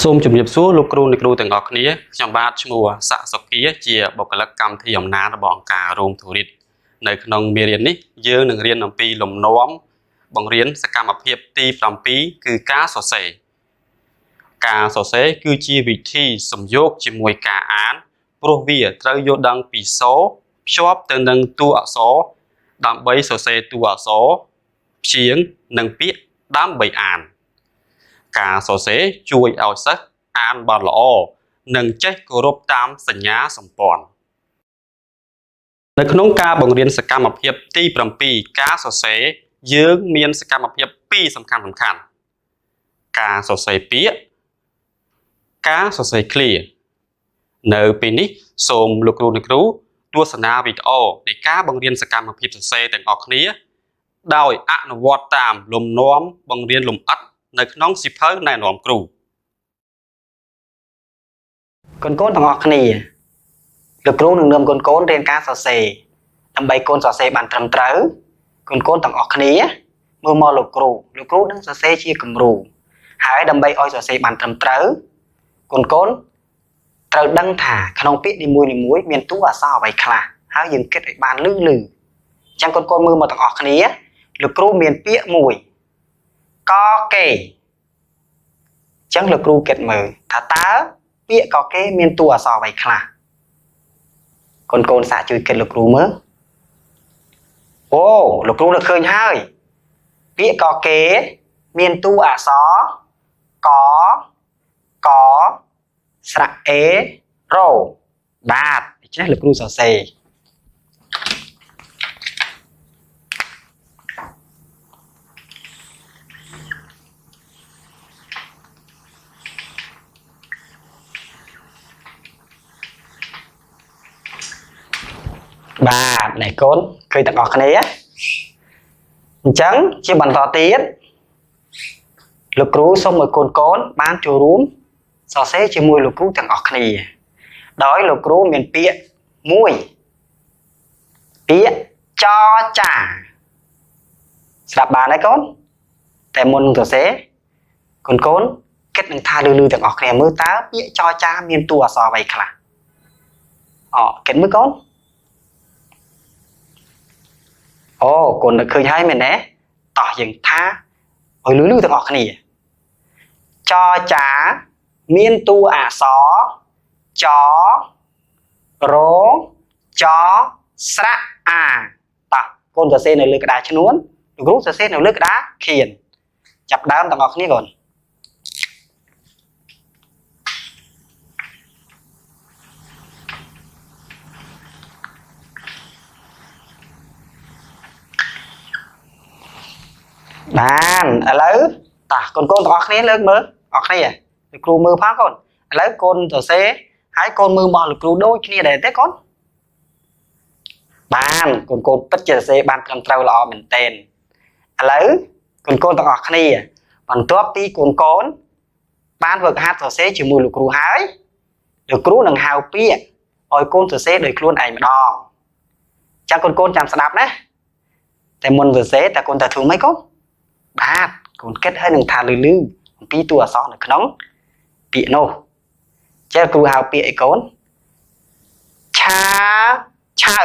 សូមជម្រាបសួរលោកគ្រូអ្នកគ្រូទាំងអស់គ្នាខ្ញុំបាទឈ្មោះសាក់សុគីជាបុគ្គលិកកម្មវិធីអំណាចរបស់អង្គការរោមធូរិតនៅក្នុងមេរៀននេះយើងនឹងរៀនអំពីលំនាំបង្រៀនសកម្មភាពទី7គឺការសរសេរគឺជាវិធីសំយោគជាមួយការអានព្រោះវាត្រូវយល់ដឹងពីសូរភ្ជាប់ទៅនឹងតួអក្សរដើម្បីសរសេរតួអក្សរព្យាង្គនិងពាក្យដើម្បីអានការសរសេរជួយឲ្យសិស្សអានបានល្អនិងចេះគោរពតាមសញ្ញាសម្ព័ន្ធនៅក្នុងការបង្រៀនសកម្មភាពទី7ការសរសេរយើងមានសកម្មភាព2សំខាន់ការសរសេរពាក្យការសរសេរឃ្លានៅពេលនេះសូមលោកគ្រូអ្នកគ្រូទស្សនាវីដេអូនៃការបង្រៀនសកម្មភាពសរសេរទាំងអស់គ្នាដោយអនុវត្តតាមលំនាំបង្រៀនលម្អិតនៅក្នុងសៀវភៅណែនាំគ្រូកូនទាំងអស់គ្នាលោកគ្រូនឹងនាំកូនរៀនការសរសេរដើម្បីកូនសរសេរបានត្រឹមត្រូវកូនទាំងអស់គ្នាមើលមកលោកគ្រូនឹងសរសេរជាគំរូហើយដើម្បីឲ្យសរសេរបានត្រឹមត្រូវកូនត្រូវដឹងថាក្នុងពាក្យនីមួយៗមានតួអក្សរអ្វីខ្លះហើយយើងគិតឲ្យបានលឺអញ្ចឹងកូនមើលមកទាំងអស់គ្នាលោកគ្រូមានពាក្យមួយកគេអញ្ចឹងលោកគ្រូគិតមើលថាតើពាក្យកគេមានតួអក្សរអ្វីខ្លះកូនសាកជួយគិតលោកគ្រូមើលអូលោកគ្រូនឹកឃើញហើយពាក្យកគេមានតួអក្សរកស្រៈអេរ៉ូបាទដូច្នេះលោកគ្រូសរសេរបាទណែកូនឃើញទាំងអស់គ្នាអញ្ចឹងជាបន្តទៀតលោកគ្រូសូមឲ្យកូនបានចូលរួមសរសេរជាមួយលោកគ្រូទាំងអស់គ្នាដោយលោកគ្រូមានពាក្យមួយពាក្យចចាស្ដាប់បានហើយកូនតែមុននឹងសរសេរកូនគិតនឹងថាលឺទាំងអស់គ្នាមើលតើពាក្យចចាមានតួអក្សរអ្វីខ្លះគិតមើលកូនអូកូននឹកឃើញហើយមែនទេតោះយើងថាឲ្យលឺទាំងអស់គ្នាចចាមានតួអក្សរចរចស្រៈអាតោះកូនសរសេរនៅលើក្តារឈ្នួនលោកគ្រូសរសេរនៅលើក្តារខៀនចាប់ដើមទាំងអស់គ្នាកូនបានឥឡូវតោះកូនទាំងអស់គ្នាលើកមើលអស់គ្នាលោកគ្រូមើលផងកូនឥឡូវកូនសរសេរហើយកូនមើលមកលោកគ្រូដូចគ្នាដែរទេកូនបានកូនពិតជាសរសេរបានត្រឹមត្រូវល្អមែនទែនឥឡូវកូនទាំងអស់គ្នាបន្ទាប់ពីកូនបានហ្វឹកហាត់សរសេរជាមួយលោកគ្រូហើយលោកគ្រូនឹងហៅពាក្យឲ្យកូនសរសេរដោយខ្លួនឯងម្ដងចាំកូនចាំស្ដាប់ណាតែមុនសរសេរតើកូនត្រូវធ្វើម៉េចកូនបាទកូនគិតហើយនឹងថាលឺអំពីតួអក្សរនៅក្នុងពាក្យនោះចេះគ្រូហៅពាក្យអីកូនឆាឆៅ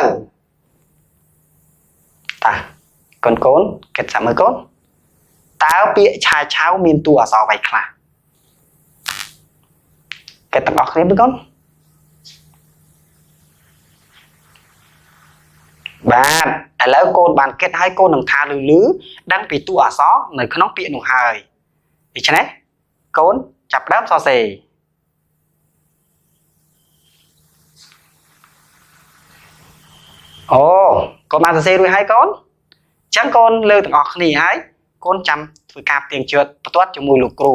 តាកូនគិតសាក់មើលកូនតើពាក្យឆាឆៅមានតួអក្សរអ្វីខ្លះគិតទាំងអស់គ្នាមើលកូនបាទឥឡូវកូនបានគិតហើយកូននឹងថាលឺដឹងពីតួអក្សរនៅក្នុងពាក្យនោះហើយដូច្នេះកូនចាប់ផ្ដើមសរសេរអូកូនបានសរសេររួចហើយកូនអញ្ចឹងកូនលើទាំងអស់គ្នាហើយកូនចាំធ្វើការផ្ទៀងផ្ទាត់ជាមួយលោកគ្រូ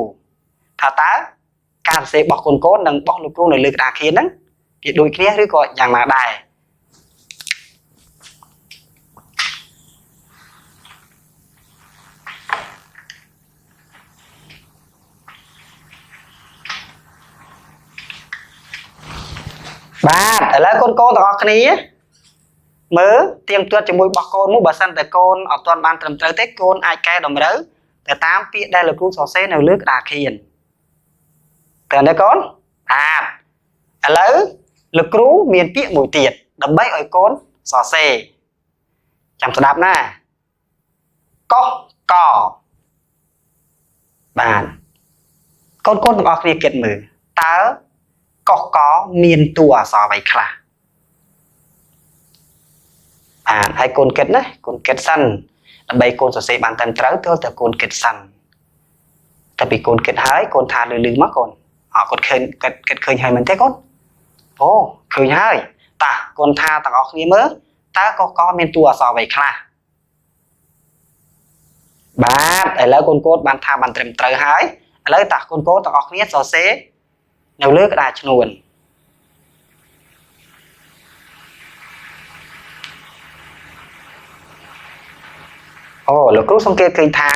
ថាតើការសរសេររបស់កូននិងរបស់លោកគ្រូនៅលើក្តារខៀនហ្នឹងវាដូចគ្នាឬក៏យ៉ាងណាដែរបាទឥឡូវកូនទាំងអស់គ្នាមើលទៀងទាត់ជាមួយរបស់កូនមកបើសិនតែកូនអត់ទាន់បានត្រឹមត្រូវទេកូនអាចកែតម្រូវទៅតាមពាក្យដែលលោកគ្រូសរសេរនៅលើក្តារខៀន តើអ្នកកូនឥឡូវលោកគ្រូមានពាក្យមួយទៀតដើម្បីឲ្យកូនសរសេរចាំស្ដាប់ណាកោះកបាទកូនទាំងអស់គ្នាគិតមើលតើកោះកមានតួអក្សរអ្វីខ្លះហើយកូនគិតណាកូនគិតសិនដើម្បីកូនសរសេរបានត្រឹមត្រូវទើបតែកូនគិតសិនតែពីកូនគិតហើយកូនថាលឺមកកូនកូនឃើញគិតឃើញហើយមែនទេកូនអូឃើញហើយតើកូនថាទាំងអស់គ្នាមើលតើកកមានតួអក្សរអ្វីខ្លះបាទឥឡូវកូនបានថាបានត្រឹមត្រូវហើយឥឡូវតើកូនទាំងអស់គ្នាសរសេរនៅលើក្តារឈ្នួនអូលោកគ្រូសង្កេតឃើញថា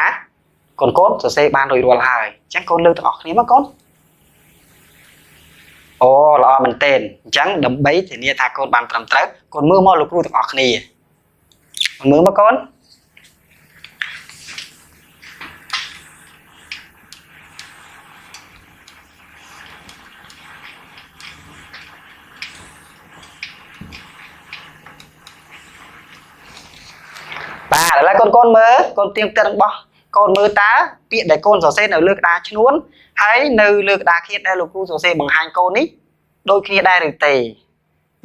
កូនសរសេរបានរួចរាល់ហើយអញ្ចឹងកូនលើកទាំងអស់គ្នាមកកូនអូល្អមែនទែនអញ្ចឹងដើម្បីធានាថាកូនបានត្រឹមត្រូវកូនមើលមកលោកគ្រូទាំងអស់គ្នាកូនមើលមកកូនបាទឥឡូវកូនមើលកូនទៀងទឹករបស់កូនមើលតើពាក្យដែលកូនសរសេរនៅលើក្តារឈ្នួនហើយនៅលើក្តារខៀនដែលលោកគ្រូសរសេរបង្ហាញកូននេះដូចគ្នាដែរឬទេ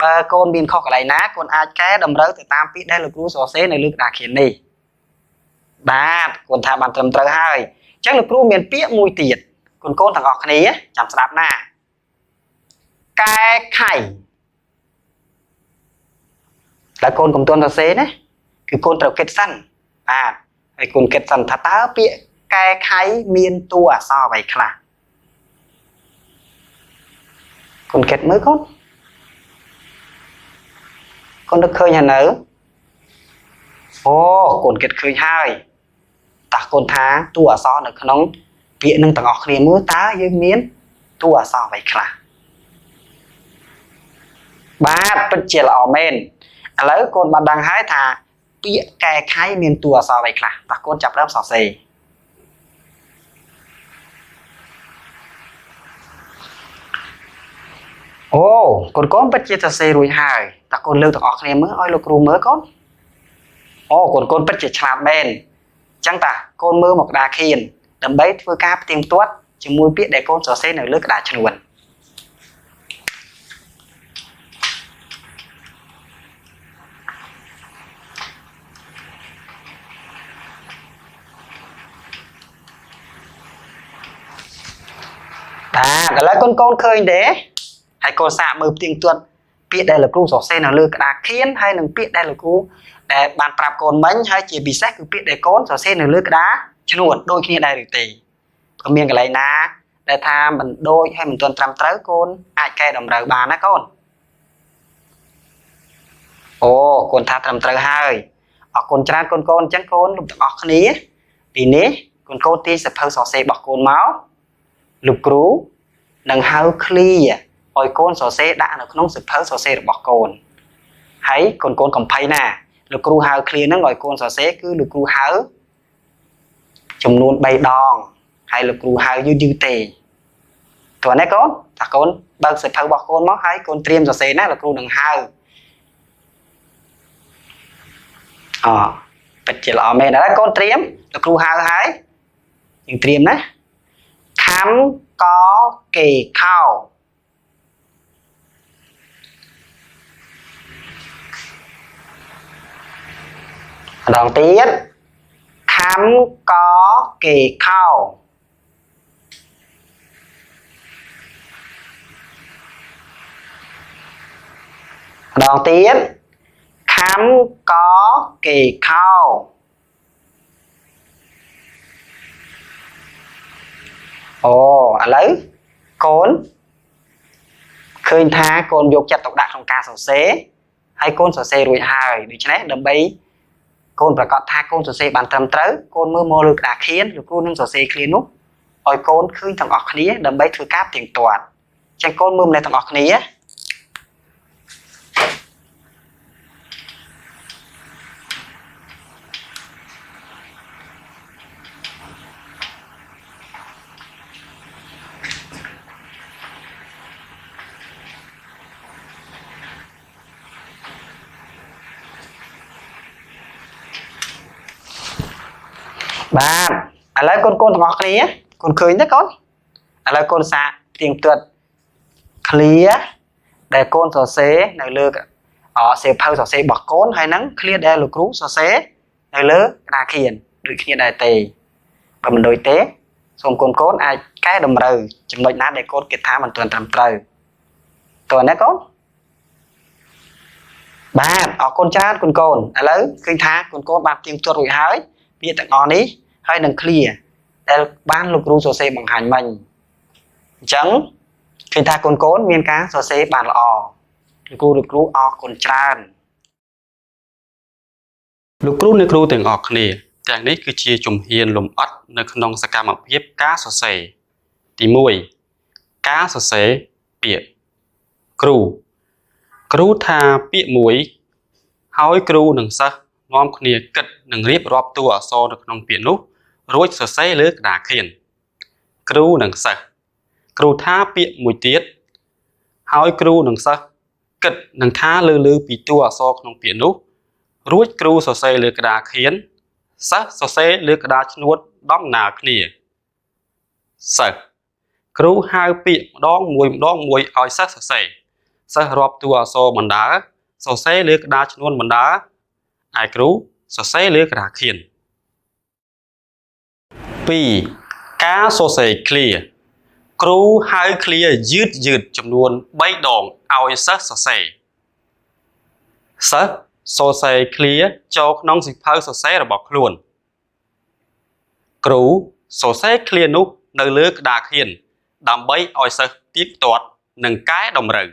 បើកូនមានខុសកន្លែងណាកូនអាចកែតម្រូវទៅតាមពាក្យដែលលោកគ្រូសរសេរនៅលើក្តារខៀននេះបាទកូនថាបានត្រឹមត្រូវហើយអញ្ចឹងលោកគ្រូមានពាក្យមួយទៀតកូនទាំងអស់គ្នាចាំស្ដាប់ណាកែខៃតែកូនកុំទាន់សរសេរណាគឺកូនត្រូវគិតសិនបាទហើយកូនគិតសិនថាតើពាក្យកែខៃមានតួអក្សរអ្វីខ្លះកូនគិតមើលកូននឹកឃើញហើយនៅអូកូនគិតឃើញហើយតើកូនថាតួអក្សរនៅក្នុងពាក្យនឹងទាំងអស់គ្នាមើលតើយើងមានតួអក្សរអ្វីខ្លះបាទពិតជាល្អមែនឥឡូវកូនបានដឹងហើយថាពាក្យកែខៃមានតួអក្សរអ្វីខ្លះតើកូនចាប់ផ្ដើមសរសេរអូកូនពិតជាសរសេររួចហើយតើកូនលើកទាំងអស់គ្នាមើលឲ្យលោកគ្រូមើលកូនអូកូនពិតជាឆ្លាតមែនអញ្ចឹងតើកូនមើលមកក្តារខៀនដើម្បីធ្វើការផ្ទៀងផ្ទាត់ជាមួយពាក្យដែលកូនសរសេរនៅលើក្តារឈ្នួនបាទឥឡូវកូនឃើញទេហើយកូនសាកមើលផ្ទៀងផ្ទាត់ពាក្យដែលលោកគ្រូសរសេរនៅលើក្តារខៀនហើយនឹងពាក្យដែលលោកគ្រូដែលបានប្រាប់កូនមិញហើយជាពិសេសគឺពាក្យដែលកូនសរសេរនៅលើក្តារឈ្នួនដូចគ្នាដែរឬទេព្រោះមានកន្លែងណាដែលថាមិនដូចហើយមិនទាន់ត្រឹមត្រូវកូនអាចកែតម្រូវបានណាកូនអូកូនថាត្រឹមត្រូវហើយអរគុណច្រើនកូនអញ្ចឹងកូនលោកទាំងអស់គ្នាពីនេះកូនទាញសៀវភៅសរសេររបស់កូនមកលោកគ្រូនឹងហៅឃ្លាឲ្យកូនសរសេរដាក់នៅក្នុងសៀវភៅសរសេររបស់កូនហើយកូនកំភៃណាលោកគ្រូហៅឃ្លាហ្នឹងឲ្យកូនសរសេរគឺលោកគ្រូហៅចំនួន3ដងហើយលោកគ្រូហៅយឺតទេតើណាកូនតាកូនបើកសៀវភៅរបស់កូនមកហើយកូនត្រៀមសរសេរណាលោកគ្រូនឹងហៅពិតជាល្អមែនហើយកូនត្រៀមលោកគ្រូហៅហើយយើងត្រៀមណាខំកកេខោម្ដងទៀតខំកកេខោម្ដងទៀតខំកកេខោអូឥឡូវកូនឃើញថាកូនយកចិត្តទុកដាក់ក្នុងការសរសេរហើយកូនសរសេររួចហើយដូច្នេះដើម្បីកូនប្រកាសថាកូនសរសេរបានត្រឹមត្រូវកូនមើលមកលើក្តារខៀនលោកគ្រូនឹងសរសេរឃ្លានោះឲ្យកូនឃើញទាំងអស់គ្នាដើម្បីធ្វើការផ្ទៀងផ្ទាត់អញ្ចឹងកូនមើលម្លេះទាំងអស់គ្នា បាទឥឡូវកូនទាំងអស់គ្នាកូនឃើញទេកូនឥឡូវកូនសាកទៀងទាត់ clear ដែលកូនសរសេរនៅលើសៀវភៅសរសេររបស់កូនហើយនឹង clear ដែលលោកគ្រូសរសេរនៅលើក្តារខៀនដូចគ្នាដែរទេបើមិនដូចទេសូមកូនអាចកែតម្រូវចំណុចណាដែលកូនគិតថាមិនទាន់ត្រឹមត្រូវតើណាកូនបាទអរគុណច្រើនកូនឥឡូវឃើញថាកូនបានទៀងទាត់រួចហើយពាក្យទាំងអស់នេះហើយនឹង clear ដែលបានលោកគ្រូសរសេរបង្ហាញមិញអញ្ចឹងឃើញថាកូនមានការសរសេរបានល្អលោកគ្រូអរគុណច្រើនលោកគ្រូអ្នកគ្រូទាំងអស់គ្នាទាំងនេះគឺជាជំហានលម្អិតនៅក្នុងសកម្មភាពការសរសេរទី1ការសរសេរពាក្យគ្រូថាពាក្យមួយហើយគ្រូនិងសិស្សនាំគ្នាគិតនិងរៀបរាប់តួអក្សរនៅក្នុងពាក្យនោះរួចសរសេរលើក្តារខៀនគ្រូនិងសិស្សគ្រូថាពាក្យមួយទៀតហើយគ្រូនិងសិស្សគិតនឹងថាលើពីតួអក្សរក្នុងពាក្យនោះរួចគ្រូសរសេរលើក្តារខៀនសិស្សសរសេរលើក្តារឈ្នួតដំណាលគ្នាសិស្សគ្រូហៅពាក្យម្ដងមួយឲ្យសិស្សសរសេរសិស្សរាប់តួអក្សរបណ្ដើរសរសេរលើក្តារឈ្នួនបណ្ដើរឯគ្រូសរសេរលើក្តារខៀន2ការសរសេរ clear គ្រូហៅ clear យឺតចំនួន3ដងឲ្យសិស្សសរសេរសិស្សសរសេរ clear ចូលក្នុងសៀវភៅសរសេររបស់ខ្លួនគ្រូសរសេរ clear នោះនៅលើក្តារខៀនដើម្បីឲ្យសិស្សទៀងទាត់និងកែតម្រូវ